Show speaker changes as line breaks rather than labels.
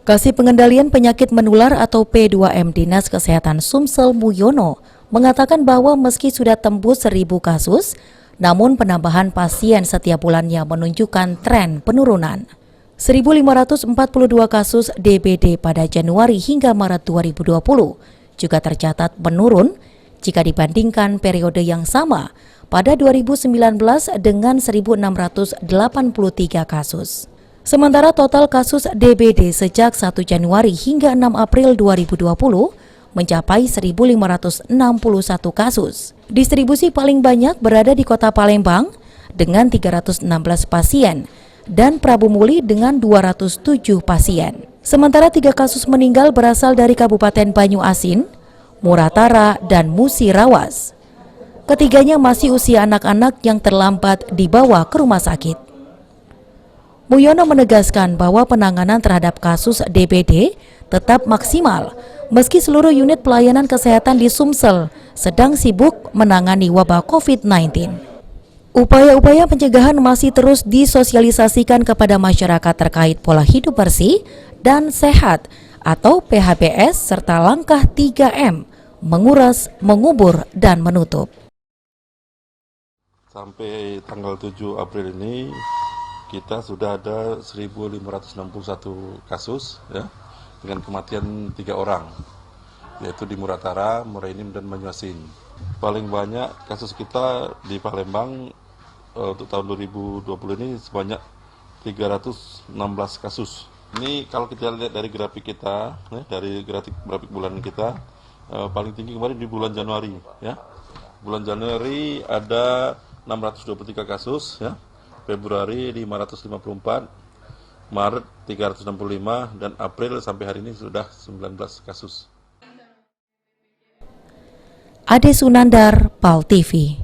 Kasih Pengendalian Penyakit Menular atau P2M Dinas Kesehatan Sumsel Muyono mengatakan bahwa meski sudah tembus 1.000 kasus, namun penambahan pasien setiap bulannya menunjukkan tren penurunan. 1.542 kasus DBD pada Januari hingga Maret 2020 juga tercatat menurun jika dibandingkan periode yang sama pada 2019 dengan 1.683 kasus. Sementara total kasus DBD sejak 1 Januari hingga 6 April 2020 mencapai 1.561 kasus. Distribusi paling banyak berada di Kota Palembang dengan 316 pasien dan Prabu Muli dengan 207 pasien. Sementara 3 kasus meninggal berasal dari Kabupaten Banyu Asin, Muratara, dan Musirawas. Ketiganya masih usia anak-anak yang terlambat dibawa ke rumah sakit. Muyono menegaskan bahwa penanganan terhadap kasus DBD tetap maksimal meski seluruh unit pelayanan kesehatan di Sumsel sedang sibuk menangani wabah COVID-19. Upaya-upaya pencegahan masih terus disosialisasikan kepada masyarakat terkait pola hidup bersih dan sehat atau PHBS serta langkah 3M, menguras, mengubur, dan menutup.
Sampai tanggal 7 April ini kita sudah ada 1.561 kasus ya, dengan kematian 3 orang, yaitu di Muratara, Morainim, dan Banyu Asin. Paling banyak kasus kita di Palembang untuk tahun 2020 ini sebanyak 316 kasus. Ini kalau kita lihat dari grafik kita, ya, dari grafik bulan kita, paling tinggi kemarin di bulan Januari. Ya. Bulan Januari ada 623 kasus, ya. Februari 554, Maret 365, dan April sampai hari ini sudah 19 kasus.
Ade Sunandar, PAL TV.